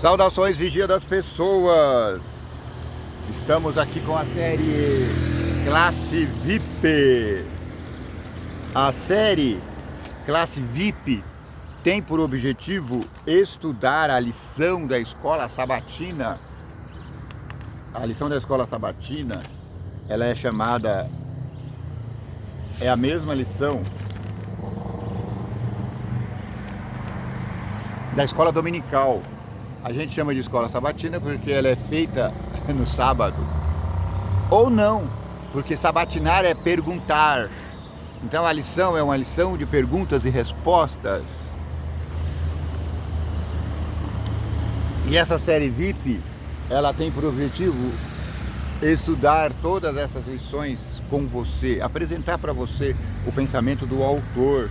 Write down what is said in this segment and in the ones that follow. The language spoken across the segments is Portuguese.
Saudações, Vigia das Pessoas! Estamos aqui com a série Classe VIP. A série Classe VIP tem por objetivo estudar a lição da escola sabatina. A lição da escola sabatina, ela é chamada, é a mesma lição da escola dominical. A gente chama de escola sabatina porque ela é feita no sábado. Ou não, porque sabatinar é perguntar. Então a lição é uma lição de perguntas e respostas. E essa série VIP, ela tem por objetivo estudar todas essas lições com você, apresentar para você o pensamento do autor.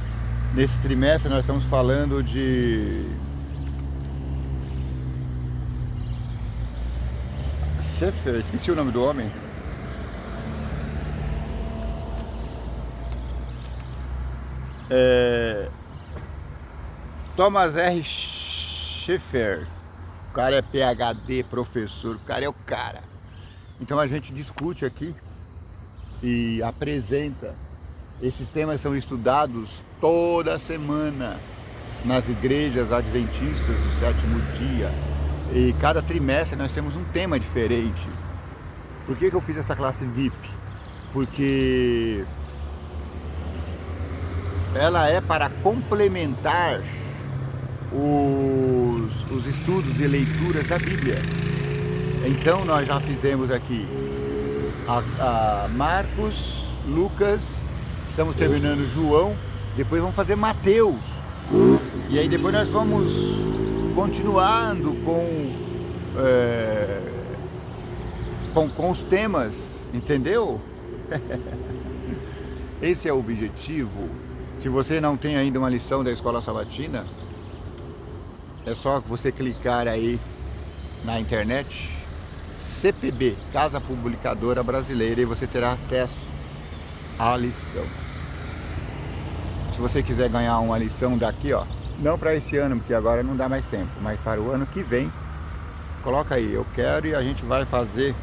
Nesse trimestre nós estamos falando de Schaeffer, esqueci o nome do homem. Thomas R. Schaeffer. O cara é PhD, professor, o cara é o cara. Então a gente discute aqui e apresenta. Esses temas são estudados toda semana nas igrejas adventistas do sétimo dia. E cada trimestre nós temos um tema diferente. Por que eu fiz essa classe VIP? Porque ela é para complementar os estudos e leituras da Bíblia. Então nós já fizemos aqui a Marcos, Lucas, estamos terminando João, depois vamos fazer Mateus. E aí depois nós vamos continuando com os temas, entendeu? Esse é o objetivo. Se você não tem ainda uma lição da escola sabatina, é só você clicar aí na internet, CPB, Casa Publicadora Brasileira, e você terá acesso à lição. Se você quiser ganhar uma lição daqui, ó, não para esse ano, porque agora não dá mais tempo, mas para o ano que vem, coloca aí, eu quero, e a gente vai fazer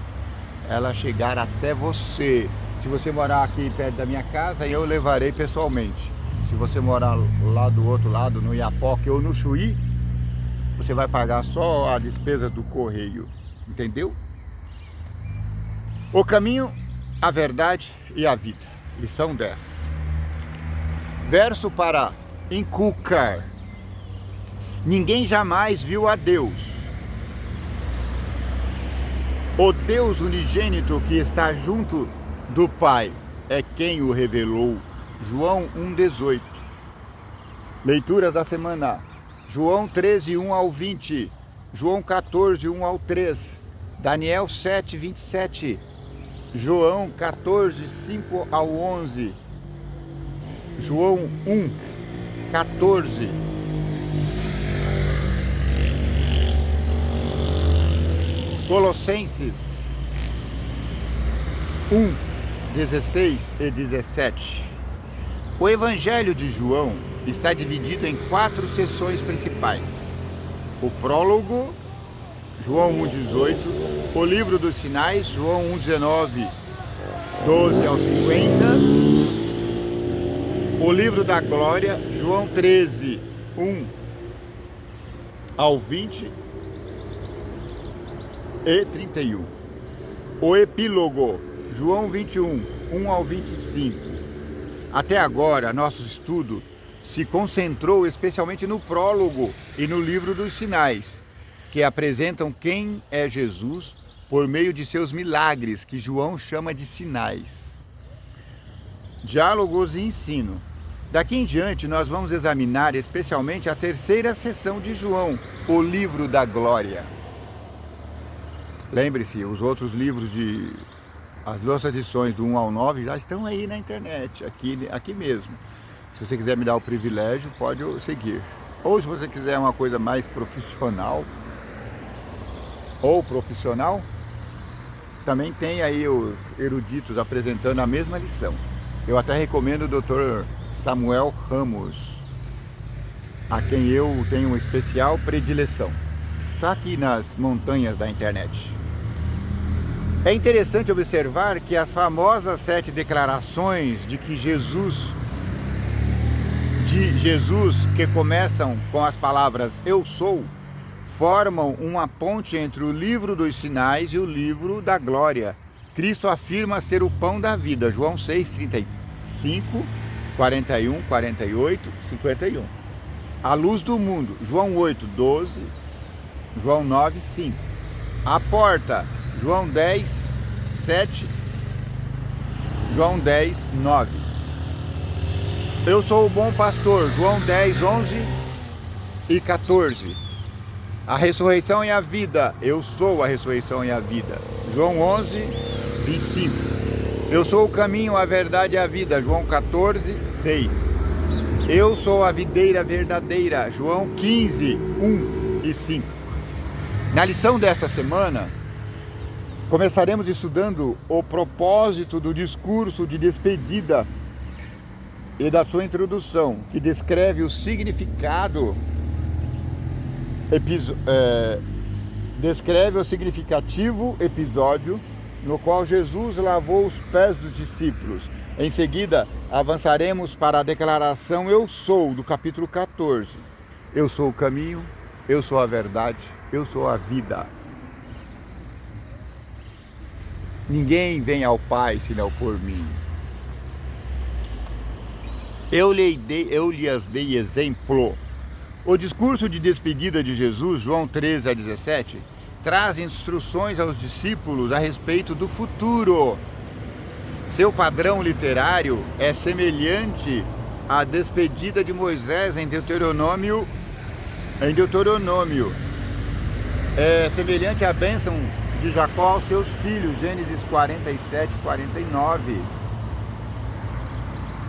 ela chegar até você. Se você morar aqui perto da minha casa, eu levarei pessoalmente. Se você morar lá do outro lado, no Iapoque ou no Chuí, você vai pagar só a despesa do correio, entendeu? O caminho, a verdade e a vida. Lição 10. Verso para inculcar. Ninguém jamais viu a Deus. O Deus unigênito que está junto do Pai é quem o revelou. João 1,18. Leituras da semana. João 13, 1 ao 20. João 14, 1 ao 3. Daniel 7, 27. João 14, 5 ao 11. João 1, 14. Colossenses 1, 16 e 17. O Evangelho de João está dividido em 4 seções principais. O prólogo, João 1,18. O livro dos sinais, João 1,19, 12 ao 50. O livro da glória, João 13, 1 ao 20 e 31. O epílogo, João 21, 1 ao 25. Até agora, nosso estudo se concentrou especialmente no prólogo e no livro dos sinais, que apresentam quem é Jesus por meio de seus milagres, que João chama de sinais. Diálogos e ensino. Daqui em diante, nós vamos examinar especialmente a terceira seção de João, o livro da glória. Lembre-se, os outros livros as nossas edições do 1 ao 9 já estão aí na internet, aqui mesmo. Se você quiser me dar o privilégio, pode seguir. Ou se você quiser uma coisa mais profissional, também tem aí os eruditos apresentando a mesma lição. Eu até recomendo o Dr. Samuel Ramos, a quem eu tenho uma especial predileção. está aqui nas montanhas da internet. É interessante observar que as famosas 7 declarações de Jesus, que começam com as palavras eu sou, formam uma ponte entre o livro dos sinais e o livro da glória. Cristo afirma ser o pão da vida, João 6:35, 41, 48, 51. A luz do mundo, João 8:12, João 9:5. A porta, João 10:7, João 10:9. Eu sou o bom pastor, João 10:11 e 14. A ressurreição e a vida, eu sou a ressurreição e a vida, João 11:25. Eu sou o caminho, a verdade e a vida, João 14:6. Eu sou a videira verdadeira, João 15:1 e 5. Na lição desta semana, começaremos estudando o propósito do discurso de despedida e da sua introdução, que descreve o significado, descreve o significativo episódio no qual Jesus lavou os pés dos discípulos. Em seguida, avançaremos para a declaração eu sou, do capítulo 14. Eu sou o caminho, eu sou a verdade, eu sou a vida. Ninguém vem ao Pai senão por mim. Eu lhes dei exemplo. O discurso de despedida de Jesus, João 13:17, traz instruções aos discípulos a respeito do futuro. Seu padrão literário é semelhante à despedida de Moisés em Deuteronômio. É semelhante à bênção de Jacó aos seus filhos, Gênesis 47:49.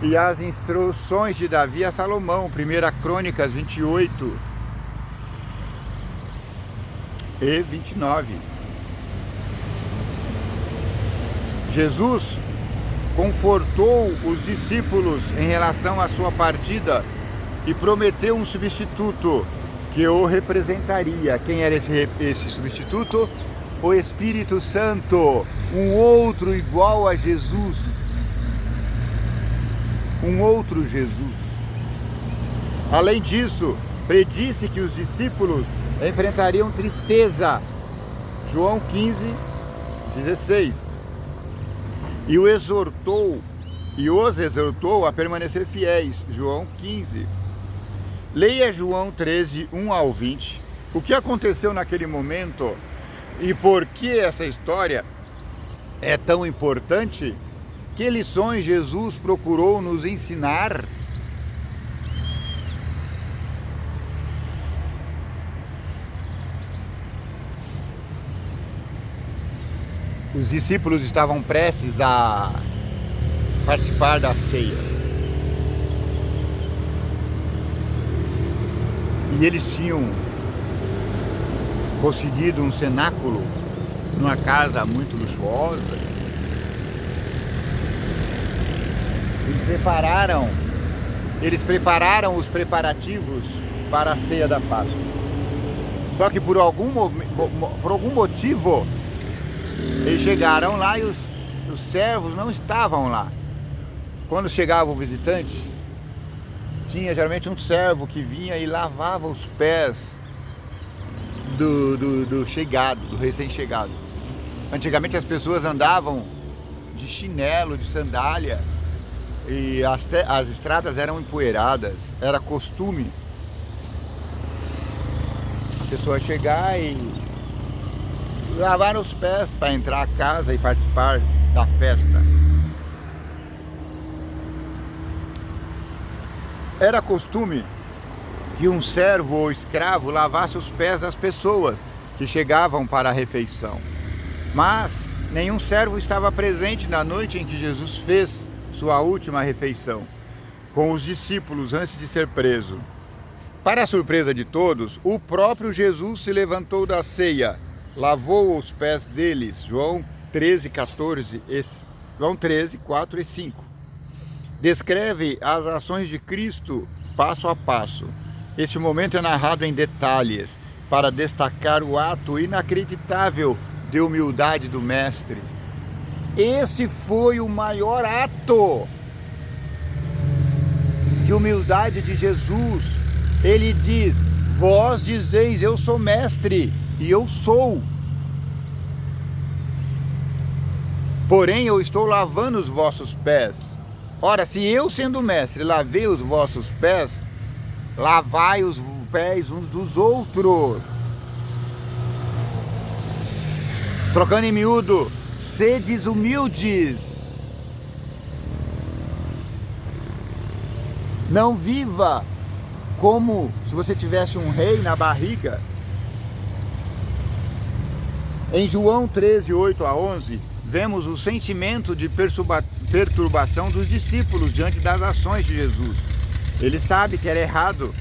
E as instruções de Davi a Salomão, 1 Crônicas 28 e 29. Jesus confortou os discípulos em relação à sua partida e prometeu um substituto que o representaria. Quem era esse substituto? O Espírito Santo, um outro igual a Jesus. Um outro Jesus. Além disso, predisse que os discípulos enfrentariam tristeza, João 15:16, e os exortou a permanecer fiéis, João 15. Leia João 13:1 ao 20. O que aconteceu naquele momento e por que essa história é tão importante? Que lições Jesus procurou nos ensinar? Os discípulos estavam prestes a participar da ceia. E eles tinham conseguido um cenáculo numa casa muito luxuosa. Eles prepararam os preparativos para a ceia da Páscoa. Só que por algum motivo eles chegaram lá e os servos não estavam lá. Quando chegava o visitante, tinha geralmente um servo que vinha e lavava os pés do chegado, do recém-chegado. Antigamente as pessoas andavam de chinelo, de sandália, e as estradas eram empoeiradas. Era costume a pessoa chegar e lavar os pés para entrar a casa e participar da festa. Era costume que um servo ou escravo lavasse os pés das pessoas que chegavam para a refeição. Mas nenhum servo estava presente na noite em que Jesus fez sua última refeição com os discípulos antes de ser preso. Para a surpresa de todos, o próprio Jesus se levantou da ceia, lavou os pés deles, João 13:4 e 5. Descreve as ações de Cristo passo a passo. Este momento é narrado em detalhes para destacar o ato inacreditável de humildade do Mestre. Esse foi o maior ato de humildade de Jesus. Ele diz: vós dizeis, eu sou mestre, e eu sou. Porém, eu estou lavando os vossos pés. Ora, se eu, sendo mestre, lavei os vossos pés, lavai os pés uns dos outros. Trocando em miúdo, sedes humildes. Não viva como se você tivesse um rei na barriga. Em João 13, 8 a 11, vemos o sentimento de perturbação dos discípulos diante das ações de Jesus. Ele sabe que era errado.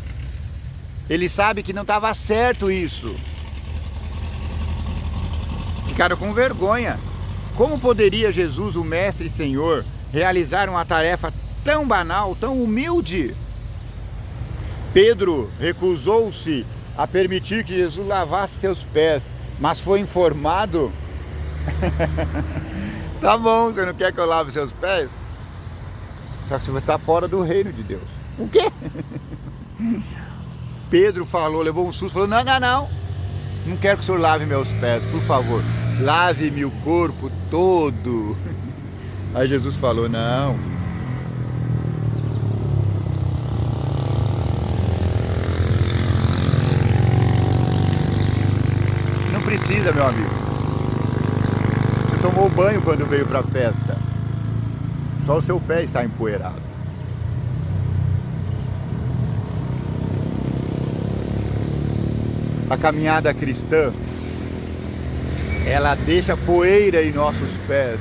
Ele sabe que não estava certo isso. Ficaram com vergonha. Como poderia Jesus, o Mestre e Senhor, realizar uma tarefa tão banal, tão humilde? Pedro recusou-se a permitir que Jesus lavasse seus pés, mas foi informado: tá bom, você não quer que eu lave seus pés? Só que você vai estar fora do reino de Deus. O quê? Pedro falou, levou um susto, falou: não quero que o senhor lave meus pés, por favor, lave-me o corpo todo. Aí Jesus falou: não. Não precisa, meu amigo. Você tomou banho quando veio para a festa. Só o seu pé está empoeirado. A caminhada cristã, ela deixa poeira em nossos pés.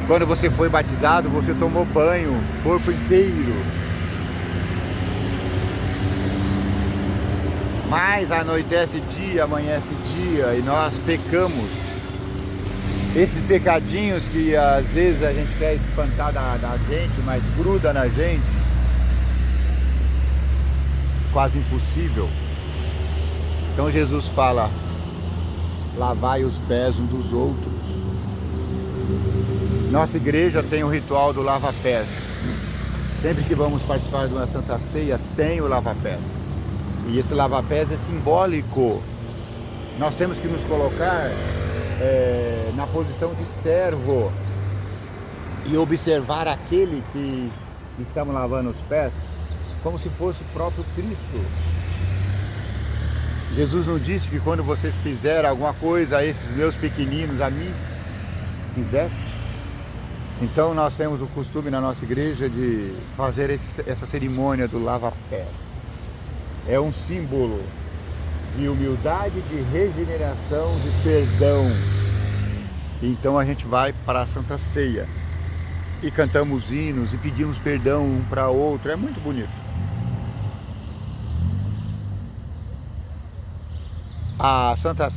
Quando você foi batizado, você tomou banho, corpo inteiro. Mas anoitece dia, amanhece dia, e nós pecamos. Esses pecadinhos que às vezes a gente quer espantar da gente, mas gruda na gente, quase impossível. Então Jesus fala: lavai os pés uns dos outros. Nossa igreja tem o ritual do lava-pés. Sempre que vamos participar de uma Santa Ceia, tem o lava-pés. E esse lava-pés é simbólico. Nós temos que nos colocar na posição de servo e observar aquele que estamos lavando os pés como se fosse o próprio Cristo. Jesus não disse que quando vocês fizerem alguma coisa a esses meus pequeninos, a mim fizeste? Então nós temos o costume na nossa igreja de fazer essa cerimônia do lava-pés. É um símbolo de humildade, de regeneração, de perdão. Então a gente vai para a Santa Ceia e cantamos hinos e pedimos perdão um para outro. É muito bonito. A Santa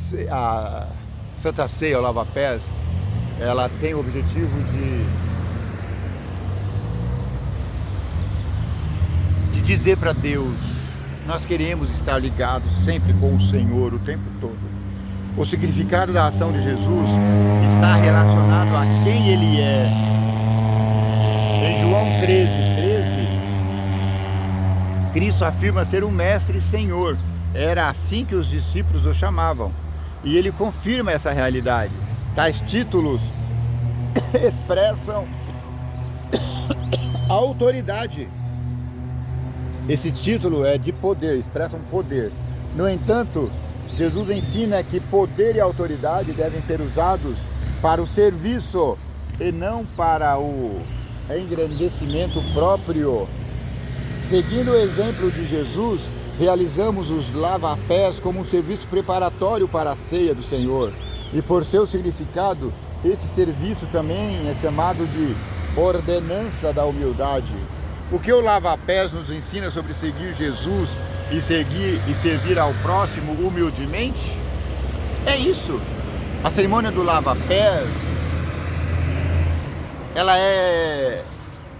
Ceia, o lava-pés, ela tem o objetivo de dizer para Deus: nós queremos estar ligados sempre com o Senhor o tempo todo. O significado da ação de Jesus está relacionado a quem Ele é. Em João 13, Cristo afirma ser o Mestre e Senhor. Era assim que os discípulos o chamavam. E Ele confirma essa realidade. Tais títulos expressam autoridade. Esse título é de poder, expressa um poder. No entanto, Jesus ensina que poder e autoridade devem ser usados para o serviço e não para o engrandecimento próprio. Seguindo o exemplo de Jesus, realizamos os lava-pés como um serviço preparatório para a ceia do Senhor. E por seu significado, esse serviço também é chamado de ordenança da humildade. O que o lava-pés nos ensina sobre seguir Jesus e servir ao próximo humildemente? É isso. A cerimônia do lava-pés, ela é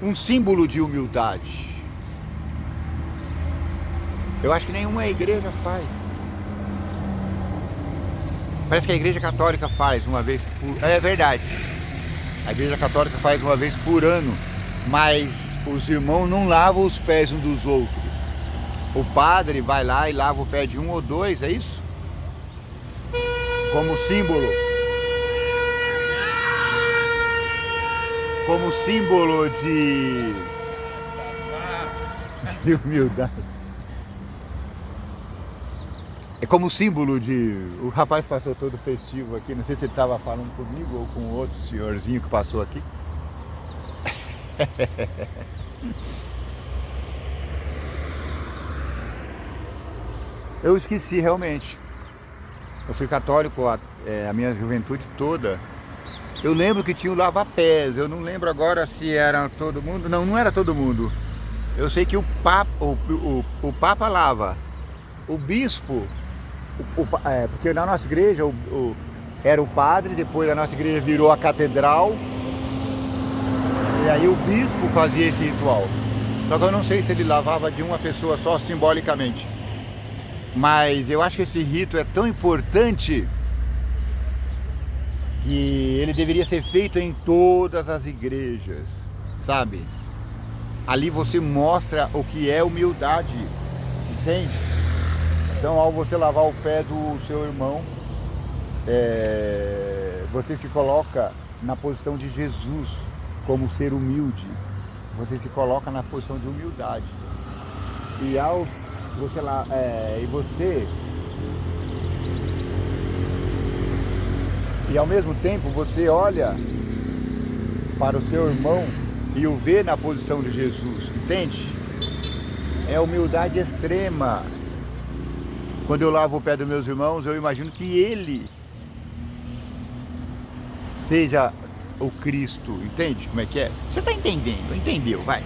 um símbolo de humildade. Eu acho que nenhuma igreja faz. Parece que a igreja católica faz uma vez por... É verdade. A igreja católica faz uma vez por ano. Mas os irmãos não lavam os pés uns dos outros. O padre vai lá e lava o pé de um ou dois, é isso? Como símbolo. Como símbolo de humildade. É como símbolo de... O rapaz passou todo festivo aqui, não sei se ele estava falando comigo ou com outro senhorzinho que passou aqui. Eu esqueci realmente. Eu fui católico a minha juventude toda. Eu lembro que tinha o lava-pés. Eu não lembro agora se era todo mundo. Não, não era todo mundo. Eu sei que o Papa lava. O bispo, porque na nossa igreja era o padre, depois a nossa igreja virou a catedral. E aí o bispo fazia esse ritual. Só que eu não sei se ele lavava de uma pessoa só simbolicamente. Mas eu acho que esse rito é tão importante que ele deveria ser feito em todas as igrejas, sabe? Ali você mostra o que é humildade, entende? Então, ao você lavar o pé do seu irmão, você se coloca na posição de Jesus como ser humilde. Você se coloca na posição de humildade. E ao você lá, e ao mesmo tempo você olha para o seu irmão e o vê na posição de Jesus, entende? É humildade extrema. Quando eu lavo o pé dos meus irmãos, eu imagino que ele seja o Cristo, entende como é que é? Você está entendendo? Entendeu? Vai.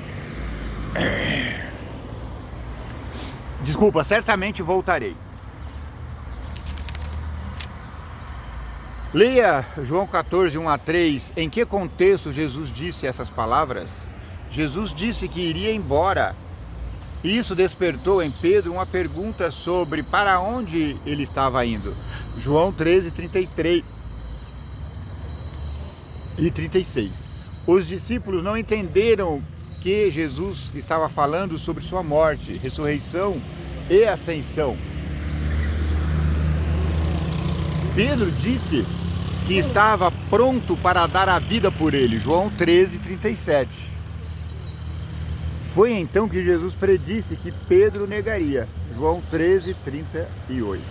Desculpa, certamente voltarei. Leia João 14, 1 a 3. Em que contexto Jesus disse essas palavras? Jesus disse que iria embora. Isso despertou em Pedro uma pergunta sobre para onde ele estava indo. João 13, 33 e 36. Os discípulos não entenderam que Jesus estava falando sobre sua morte, ressurreição e ascensão. Pedro disse que estava pronto para dar a vida por ele. João 13, 37. Foi então que Jesus predisse que Pedro negaria. João 13, 38.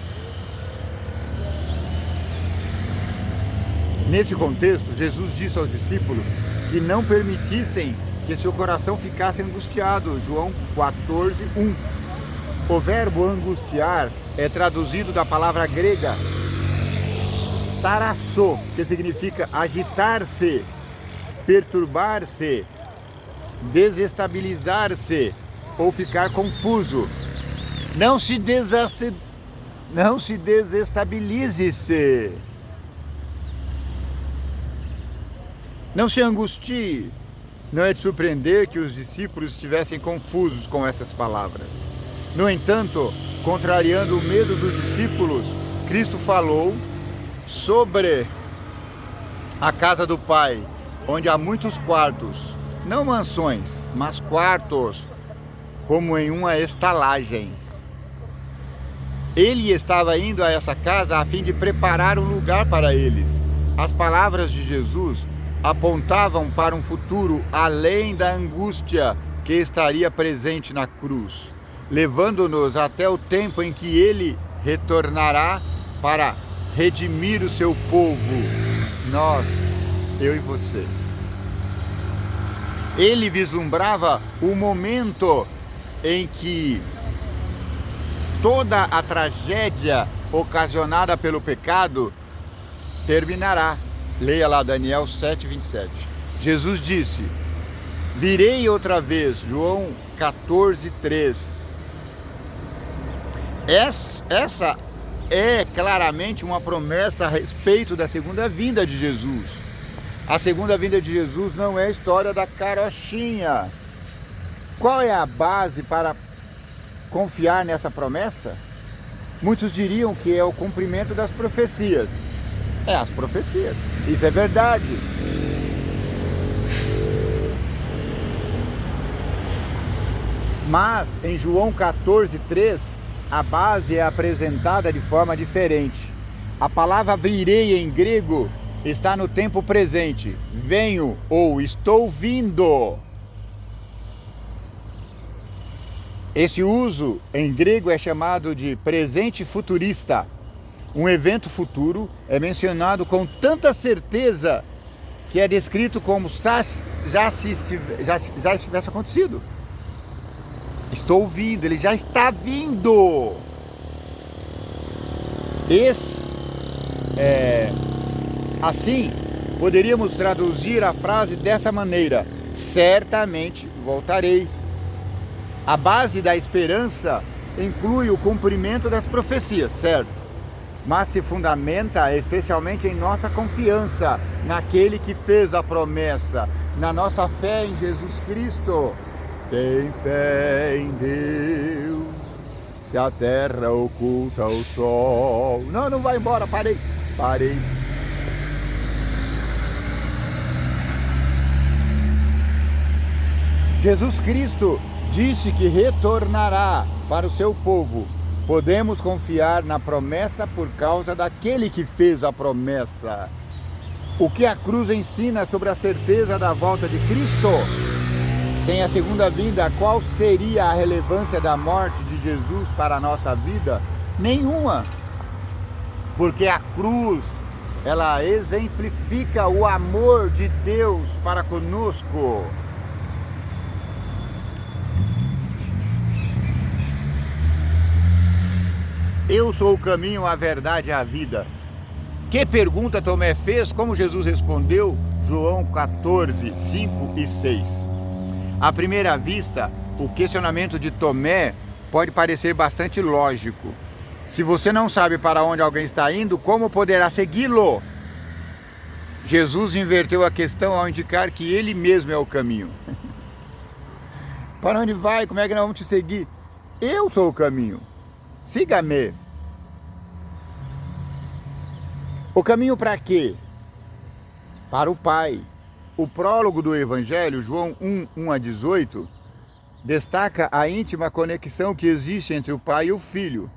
Nesse contexto, Jesus disse aos discípulos que não permitissem que seu coração ficasse angustiado. João 14, 1. O verbo angustiar é traduzido da palavra grega tarasso, que significa agitar-se, perturbar-se, desestabilizar-se ou ficar confuso. Não se desestabilize-se. Não se angustie. Não é de surpreender que os discípulos estivessem confusos com essas palavras. No entanto, contrariando o medo dos discípulos, Cristo falou sobre a casa do Pai, onde há muitos quartos, não mansões, mas quartos, como em uma estalagem. Ele estava indo a essa casa a fim de preparar um lugar para eles. As palavras de Jesus apontavam para um futuro além da angústia que estaria presente na cruz, levando-nos até o tempo em que ele retornará para redimir o seu povo, nós, eu e você. Ele vislumbrava o momento em que toda a tragédia ocasionada pelo pecado terminará. Leia lá Daniel 7, 27. Jesus disse: virei outra vez. João 14, 3. Essa é claramente uma promessa a respeito da segunda vinda de Jesus. A segunda vinda de Jesus não é a história da carochinha. Qual é a base para confiar nessa promessa? Muitos diriam que é o cumprimento das profecias. É, as profecias. Isso é verdade. Mas em João 14:3, a base é apresentada de forma diferente. A palavra virei em grego está no tempo presente. Venho ou estou vindo. Esse uso em grego é chamado de presente futurista. Um evento futuro é mencionado com tanta certeza que é descrito como já tivesse acontecido. Estou vindo, ele já está vindo. Assim, poderíamos traduzir a frase dessa maneira: certamente voltarei. A base da esperança inclui o cumprimento das profecias, certo? Mas se fundamenta especialmente em nossa confiança naquele que fez a promessa, na nossa fé em Jesus Cristo. Tem fé em Deus, se a terra oculta o sol. Não vai embora, parei. Jesus Cristo disse que retornará para o seu povo. Podemos confiar na promessa por causa daquele que fez a promessa. O que a cruz ensina sobre a certeza da volta de Cristo? Sem a segunda vinda, qual seria a relevância da morte de Jesus para a nossa vida? Nenhuma. Porque a cruz, ela exemplifica o amor de Deus para conosco. Eu sou o caminho, a verdade e a vida. Que pergunta Tomé fez? Como Jesus respondeu? João 14, 5 e 6. À primeira vista, o questionamento de Tomé pode parecer bastante lógico. Se você não sabe para onde alguém está indo, como poderá segui-lo? Jesus inverteu a questão ao indicar que ele mesmo é o caminho. Para onde vai? Como é que nós vamos te seguir? Eu sou o caminho. Siga-me. O caminho para quê? Para o Pai. O prólogo do Evangelho, João 1, 1-18, destaca a íntima conexão que existe entre o Pai e o Filho.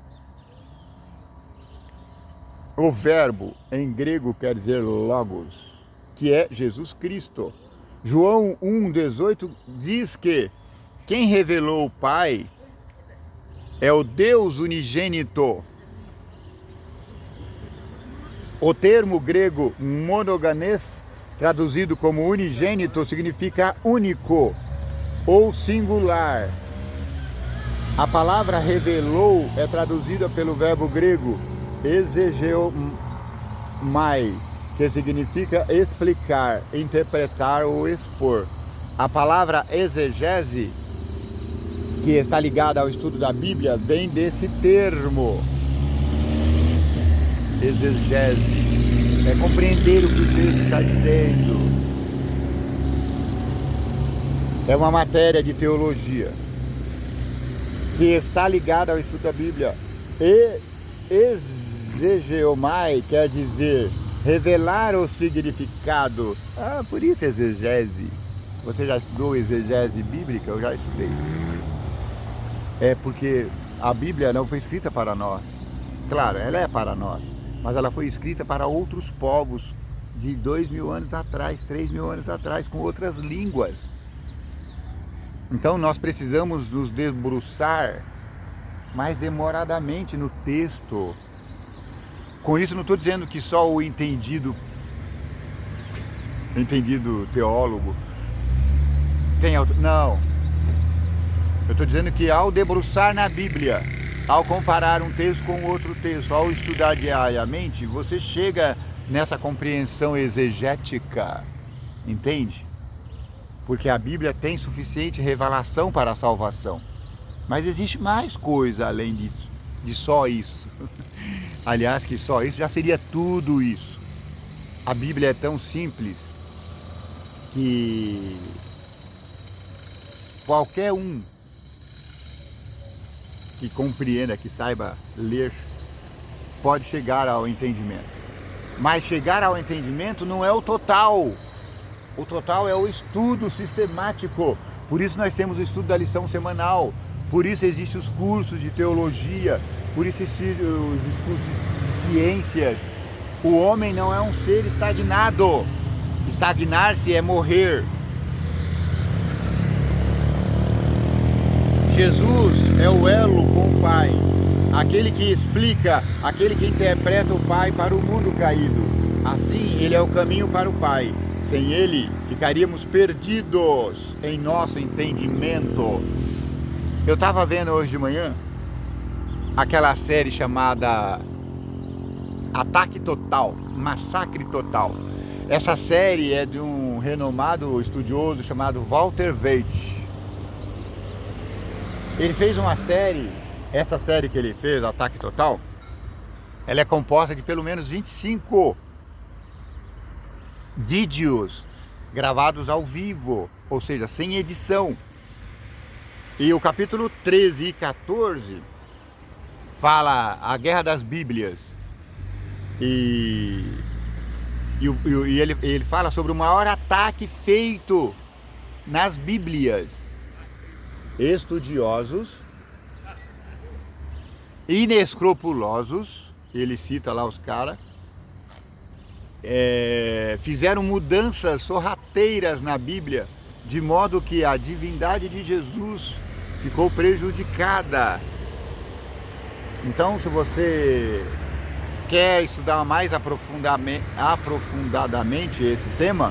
O verbo em grego quer dizer logos, que é Jesus Cristo. João 1,18 diz que quem revelou o Pai é o Deus unigênito. O termo grego monoganês, traduzido como unigênito, significa único ou singular. A palavra revelou é traduzida pelo verbo grego exegeomai, que significa explicar, interpretar ou expor. A palavra exegese, que está ligada ao estudo da Bíblia, vem desse termo. Exegese é compreender o que o texto está dizendo. É uma matéria de teologia que está ligada ao estudo da Bíblia. E exegeomai quer dizer revelar o significado. Por isso exegese. Você já estudou exegese bíblica? Eu já estudei. É porque a Bíblia não foi escrita para nós. Claro, ela é para nós, mas ela foi escrita para outros povos de 2.000 anos atrás, 3.000 anos atrás, com outras línguas. Então nós precisamos nos debruçar mais demoradamente no texto. Com isso não estou dizendo que só o entendido teólogo tem... Não. Eu estou dizendo que ao debruçar na Bíblia, ao comparar um texto com outro texto, ao estudar diariamente, você chega nessa compreensão exegética, entende? Porque a Bíblia tem suficiente revelação para a salvação. Mas existe mais coisa além de só isso. Aliás, que só isso já seria tudo isso. A Bíblia é tão simples que qualquer um que compreenda, que saiba ler, pode chegar ao entendimento. Mas chegar ao entendimento não é o total. O total é o estudo sistemático. Por isso nós temos o estudo da lição semanal. Por isso existem os cursos de teologia. Por isso existem os cursos de ciências. O homem não é um ser estagnado. Estagnar-se é morrer. Jesus é o elo com o Pai, aquele que explica, aquele que interpreta o Pai para o mundo caído. Assim, ele é o caminho para o Pai. Sem ele, ficaríamos perdidos em nosso entendimento. Eu estava vendo hoje de manhã aquela série chamada Ataque Total, Massacre Total. Essa série é de um renomado estudioso chamado Walter Veitch. Ele fez uma série, essa série que ele fez, Ataque Total, ela é composta de pelo menos 25 vídeos gravados ao vivo, ou seja, sem edição. E o capítulo 13 e 14 fala a Guerra das Bíblias. E ele fala sobre o maior ataque feito nas Bíblias. Estudiosos, inescrupulosos, ele cita lá os caras, fizeram mudanças sorrateiras na Bíblia, de modo que a divindade de Jesus ficou prejudicada. Então, se você quer estudar mais aprofundadamente esse tema,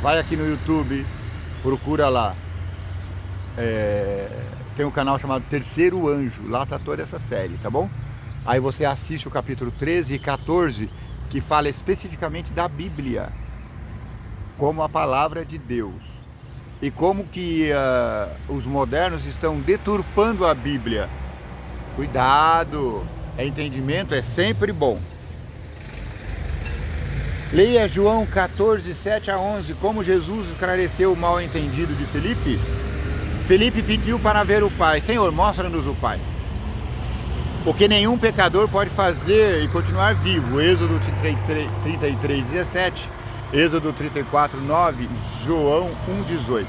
vai aqui no YouTube, procura lá. Tem um canal chamado Terceiro Anjo, lá está toda essa série, tá bom? Aí você assiste o capítulo 13 e 14, que fala especificamente da Bíblia, como a palavra de Deus, e como que os modernos estão deturpando a Bíblia. Cuidado, entendimento é sempre bom. Leia João 14, 7 a 11, como Jesus esclareceu o mal entendido de Felipe. Felipe pediu para ver o Pai. Senhor, mostra-nos o Pai. O que nenhum pecador pode fazer e continuar vivo. Êxodo 33, 17, Êxodo 34, 9, João 1, 18.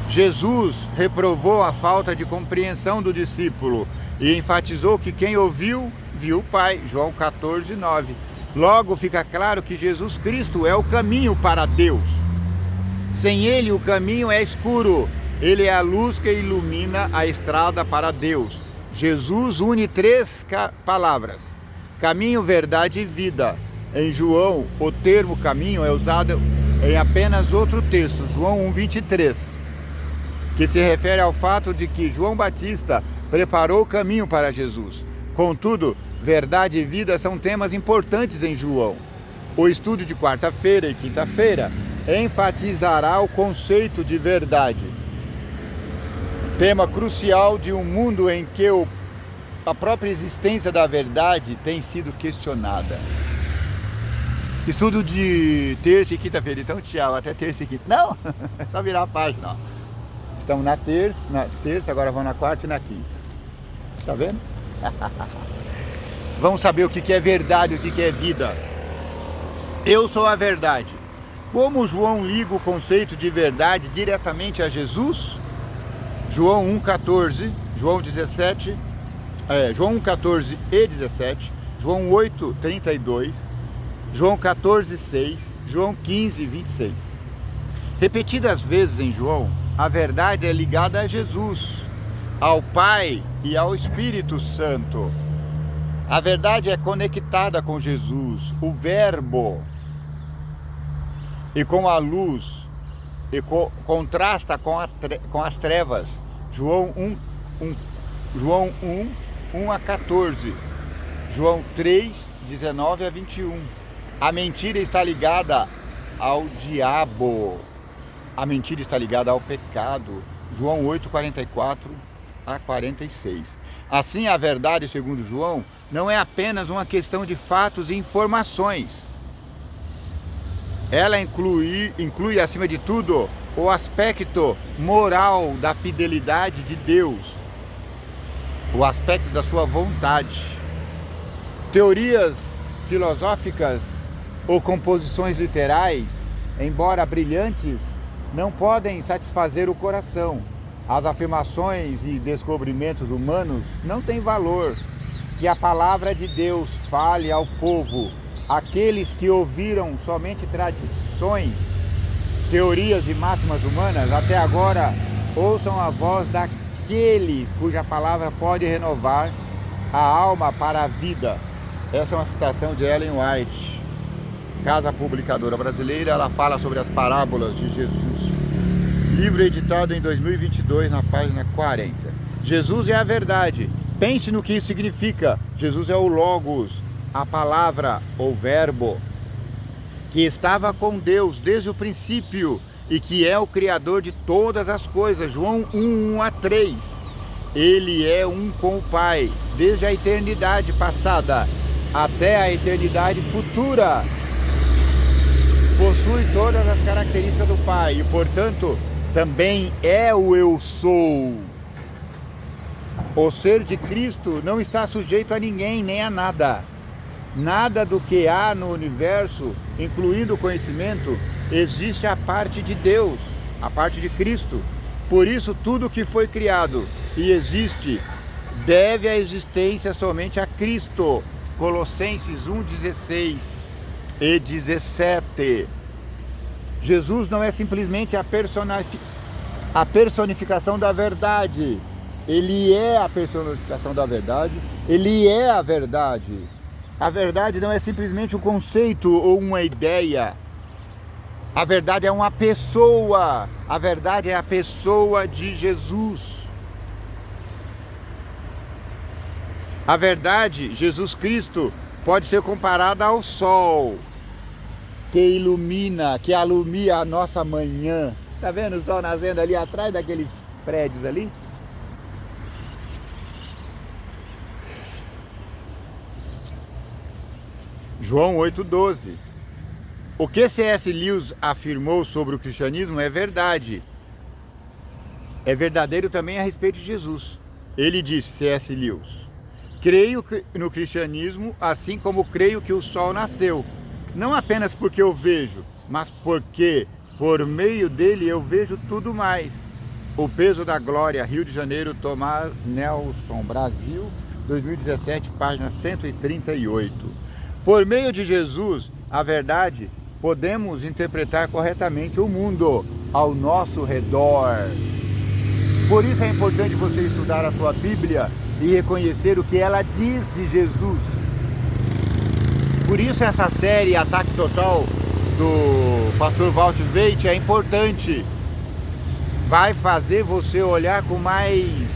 Jesus reprovou a falta de compreensão do discípulo e enfatizou que quem ouviu, viu o Pai. João 14, 9. Logo fica claro que Jesus Cristo é o caminho para Deus. Sem ele o caminho é escuro. Ele é a luz que ilumina a estrada para Deus. Jesus une três palavras: caminho, verdade e vida. Em João, o termo caminho é usado em apenas outro texto, João 1,23, que se refere ao fato de que João Batista preparou o caminho para Jesus. Contudo, verdade e vida são temas importantes em João. O estudo de quarta-feira e quinta-feira enfatizará o conceito de verdade, tema crucial de um mundo em que a própria existência da verdade tem sido questionada. Estudo de terça e quinta-feira. Então, tchau, até terça e quinta. Não, é só virar a página. Ó. Estamos na terça, agora vamos na quarta e na quinta. Tá vendo? Vamos saber o que é verdade, o que é vida. Eu sou a verdade. Como João liga o conceito de verdade diretamente a Jesus? João 1,14, João 17, João 1,14 e 17, João 8,32, João 14,6, João 15, 26. Repetidas vezes em João, a verdade é ligada a Jesus, ao Pai e ao Espírito Santo. A verdade é conectada com Jesus, o Verbo, e com a luz, e contrasta com as trevas. João 1 a 14, João 3, 19 a 21. A mentira está ligada ao diabo, a mentira está ligada ao pecado. João 8, 44 a 46. Assim, a verdade, segundo João, não é apenas uma questão de fatos e informações. Ela inclui, acima de tudo, o aspecto moral da fidelidade de Deus. o aspecto da sua vontade. Teorias filosóficas ou composições literais, embora brilhantes, não podem satisfazer o coração. As afirmações e descobrimentos humanos não têm valor. Que a palavra de Deus fale ao povo. Aqueles que ouviram somente tradições, teorias e máximas humanas, até agora ouçam a voz daquele cuja palavra pode renovar a alma para a vida. Essa é uma citação de Ellen White, Casa Publicadora Brasileira. Ela fala sobre as parábolas de Jesus. Livro editado em 2022, na página 40. Jesus é a verdade. Pense no que isso significa. Jesus é o Logos, a palavra ou verbo, que estava com Deus desde o princípio e que é o Criador de todas as coisas. João 1:1-3. Ele é um com o Pai, desde a eternidade passada até a eternidade futura. Possui todas as características do Pai e, portanto, também é o Eu Sou. O ser de Cristo não está sujeito a ninguém nem a nada. Nada do que há no universo, incluindo o conhecimento, existe à parte de Deus, à parte de Cristo. Por isso, tudo que foi criado e existe deve a existência somente a Cristo. Colossenses 1:16 e 17. Jesus não é simplesmente a personificação da verdade. Ele é a personificação da verdade. Ele é a verdade. A verdade não é simplesmente um conceito ou uma ideia. A verdade é uma pessoa. A verdade é a pessoa de Jesus. A verdade, Jesus Cristo, pode ser comparada ao sol, que ilumina, que alumia a nossa manhã. Tá vendo o sol nascendo ali atrás daqueles prédios ali? João 8:12. O que C.S. Lewis afirmou sobre o cristianismo é verdade. É verdadeiro também a respeito de Jesus. Ele disse, C.S. Lewis: creio no cristianismo assim como creio que o sol nasceu. Não apenas porque eu vejo, mas porque por meio dele eu vejo tudo mais. O Peso da Glória, Rio de Janeiro, Tomás Nelson, Brasil, 2017, página 138. Por meio de Jesus, a verdade, podemos interpretar corretamente o mundo ao nosso redor. Por isso é importante você estudar a sua Bíblia e reconhecer o que ela diz de Jesus. Por isso essa série Ataque Total do pastor Walter Veit é importante. Vai fazer você olhar com mais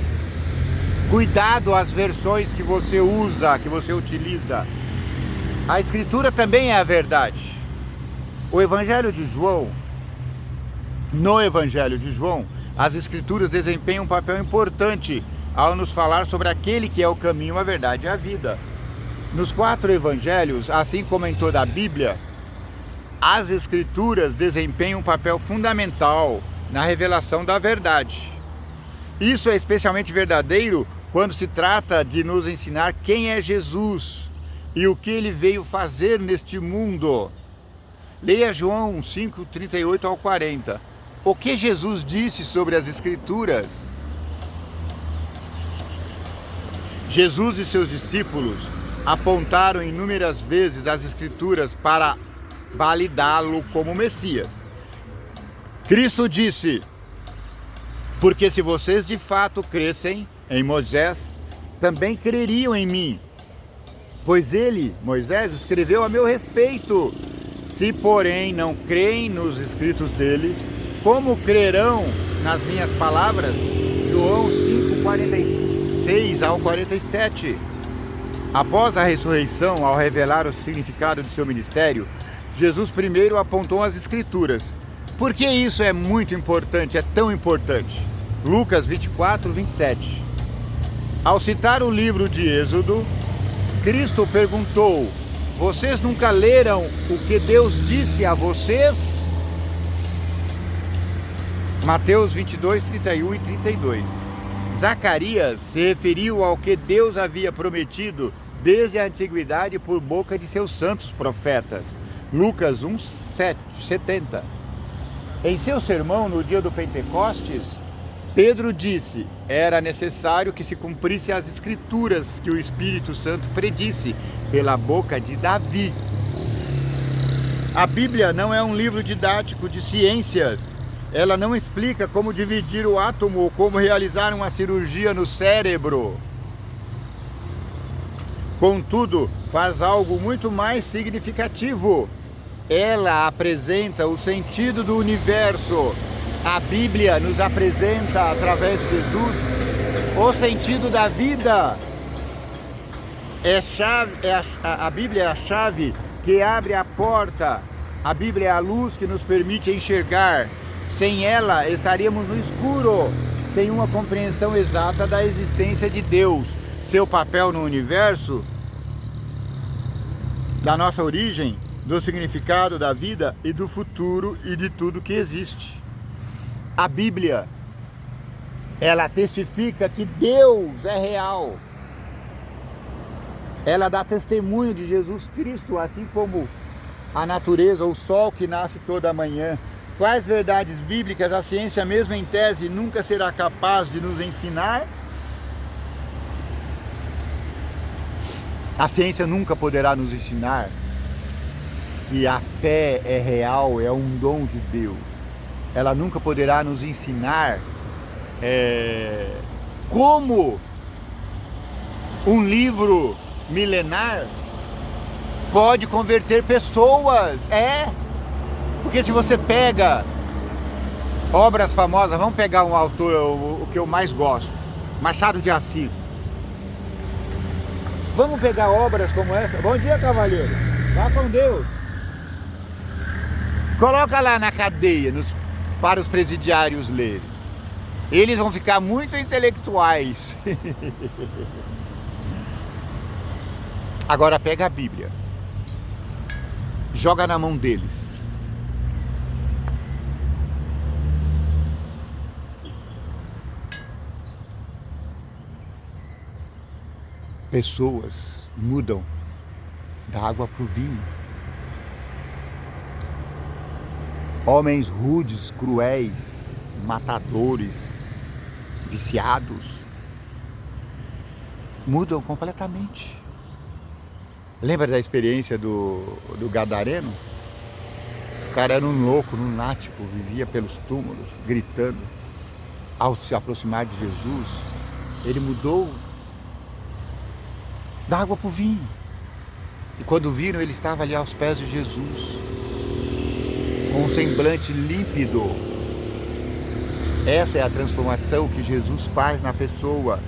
cuidado as versões que você usa, que você utiliza. A Escritura também é a verdade. No Evangelho de João, as Escrituras desempenham um papel importante ao nos falar sobre aquele que é o caminho, a verdade e a vida. Nos 4 Evangelhos, assim como em toda a Bíblia, as Escrituras desempenham um papel fundamental na revelação da verdade. Isso é especialmente verdadeiro quando se trata de nos ensinar quem é Jesus e o que ele veio fazer neste mundo. Leia João 5:38-40. O que Jesus disse sobre as Escrituras? Jesus e seus discípulos apontaram inúmeras vezes as Escrituras para validá-lo como Messias. Cristo disse: porque se vocês de fato crescem em Moisés, também creriam em mim, pois ele, Moisés, escreveu a meu respeito. Se, porém, não creem nos escritos dele, como crerão nas minhas palavras? João 5:46-47. Após a ressurreição, ao revelar o significado de seu ministério, Jesus primeiro apontou as Escrituras. Por que isso é muito importante, é tão importante? Lucas 24:27. Ao citar o livro de Êxodo, Cristo perguntou: vocês nunca leram o que Deus disse a vocês? Mateus 22:31 e 32. Zacarias se referiu ao que Deus havia prometido desde a antiguidade por boca de seus santos profetas. Lucas 1:70. Em seu sermão no dia do Pentecostes, Pedro disse: era necessário que se cumprisse as escrituras que o Espírito Santo predisse pela boca de Davi. A Bíblia não é um livro didático de ciências. Ela não explica como dividir o átomo ou como realizar uma cirurgia no cérebro. Contudo, faz algo muito mais significativo. Ela apresenta o sentido do universo. A Bíblia nos apresenta, através de Jesus, o sentido da vida. A Bíblia é a chave que abre a porta. A Bíblia é a luz que nos permite enxergar. Sem ela, estaríamos no escuro, sem uma compreensão exata da existência de Deus, seu papel no universo, da nossa origem, do significado da vida e do futuro e de tudo que existe. A Bíblia, ela testifica que Deus é real. Ela dá testemunho de Jesus Cristo, assim como a natureza, o sol que nasce toda manhã. Quais verdades bíblicas a ciência, mesmo em tese, nunca será capaz de nos ensinar? A ciência nunca poderá nos ensinar que a fé é real, é um dom de Deus. Ela nunca poderá nos ensinar como um livro milenar pode converter pessoas. Porque se você pega obras famosas, vamos pegar um autor, o que eu mais gosto, Machado de Assis. Vamos pegar obras como essa. Bom dia, cavalheiro. Vá com Deus. Coloca lá na cadeia para os presidiários lerem. Eles vão ficar muito intelectuais. Agora pega a Bíblia. Joga na mão deles. Pessoas mudam da água para o vinho. Homens rudes, cruéis, matadores, viciados, mudam completamente. Lembra da experiência do Gadareno? O cara era um louco, um lunático, vivia pelos túmulos, gritando. Ao se aproximar de Jesus, ele mudou da água para o vinho. E quando viram, ele estava ali aos pés de Jesus, com um semblante límpido. Essa é a transformação que Jesus faz na pessoa.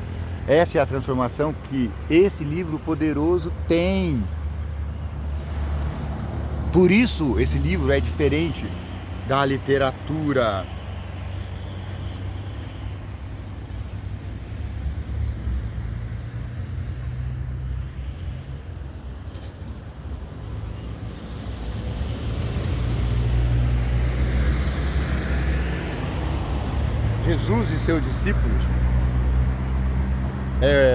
Essa é a transformação que esse livro poderoso tem. Por isso, esse livro é diferente da literatura. Jesus e seus discípulos,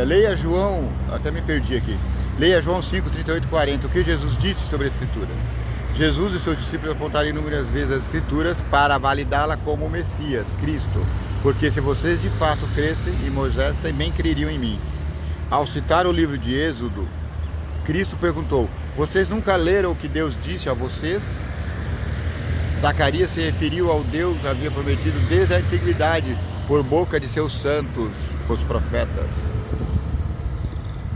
leia João, até me perdi aqui, leia João 5, 38 e 40, o que Jesus disse sobre a Escritura. Jesus e seus discípulos apontaram inúmeras vezes as Escrituras para validá-la como o Messias, Cristo, porque se vocês de fato crescem em Moisés, também creriam em mim. Ao citar o livro de Êxodo, Cristo perguntou: vocês nunca leram o que Deus disse a vocês? Zacarias se referiu ao Deus que havia prometido desde a antiguidade por boca de seus santos, os profetas.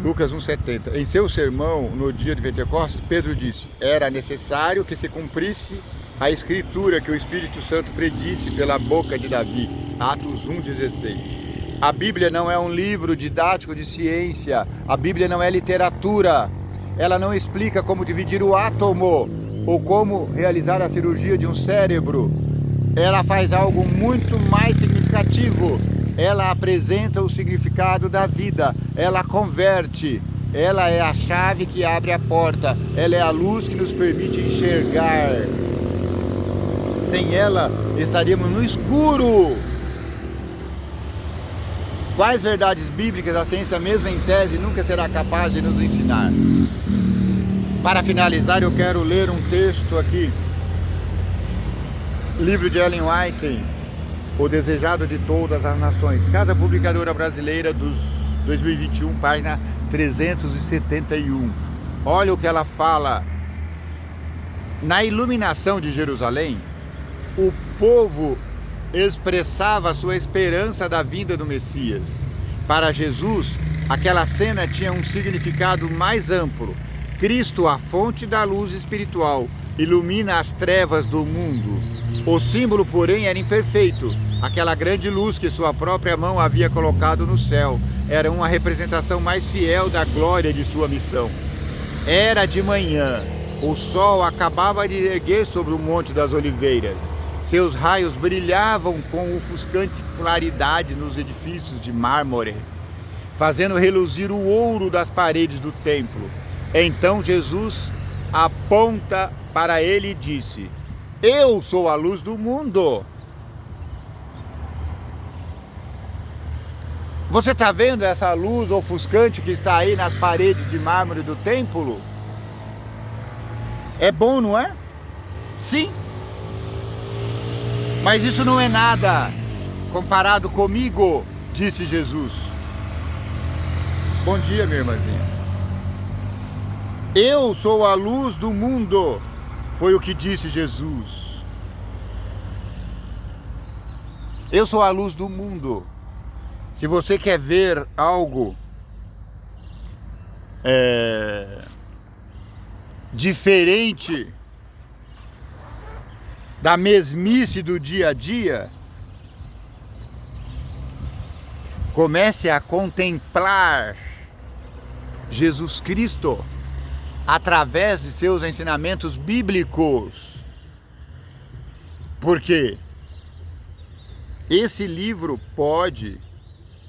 Lucas 1,70. Em seu sermão, no dia de Pentecostes, Pedro disse: era necessário que se cumprisse a escritura que o Espírito Santo predisse pela boca de Davi. Atos 1,16. A Bíblia não é um livro didático de ciência. A Bíblia não é literatura. Ela não explica como dividir o átomo ou como realizar a cirurgia de um cérebro. Ela faz algo muito mais significativo. Ela apresenta o significado da vida. Ela converte. Ela é a chave que abre a porta. Ela é a luz que nos permite enxergar. Sem ela, estaríamos no escuro. Quais verdades bíblicas a ciência mesmo em tese nunca será capaz de nos ensinar? Para finalizar, eu quero ler um texto aqui. Livro de Ellen White, O Desejado de Todas as Nações. Casa Publicadora Brasileira dos 2021, página 371. Olha o que ela fala. Na iluminação de Jerusalém, o povo expressava sua esperança da vinda do Messias. Para Jesus, aquela cena tinha um significado mais amplo. Cristo, a fonte da luz espiritual, ilumina as trevas do mundo. O símbolo, porém, era imperfeito. Aquela grande luz que sua própria mão havia colocado no céu era uma representação mais fiel da glória de sua missão. Era de manhã. O sol acabava de erguer sobre o Monte das Oliveiras. Seus raios brilhavam com ofuscante claridade nos edifícios de mármore, fazendo reluzir o ouro das paredes do templo. Então Jesus aponta para ele e disse: Eu sou a luz do mundo. Você está vendo essa luz ofuscante que está aí nas paredes de mármore do templo? É bom, não é? Sim. Mas isso não é nada comparado comigo, disse Jesus. Bom dia, minha irmãzinha. Eu sou a luz do mundo, foi o que disse Jesus. Eu sou a luz do mundo. Se você quer ver algo diferente da mesmice do dia a dia, comece a contemplar Jesus Cristo através de seus ensinamentos bíblicos. Porque esse livro pode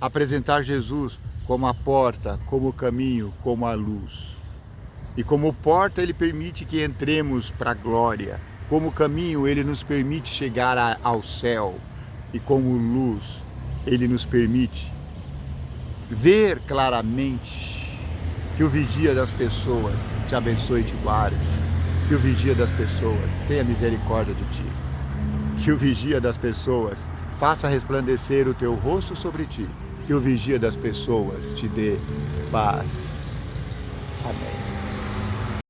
apresentar Jesus como a porta, como o caminho, como a luz. E como porta, ele permite que entremos para a glória. Como caminho, ele nos permite chegar ao céu. E como luz, ele nos permite ver claramente. Que o vigia das pessoas te abençoe e te guarde. Que o vigia das pessoas tenha misericórdia de ti. Que o vigia das pessoas faça resplandecer o teu rosto sobre ti. Que o vigia das pessoas te dê paz. Amém.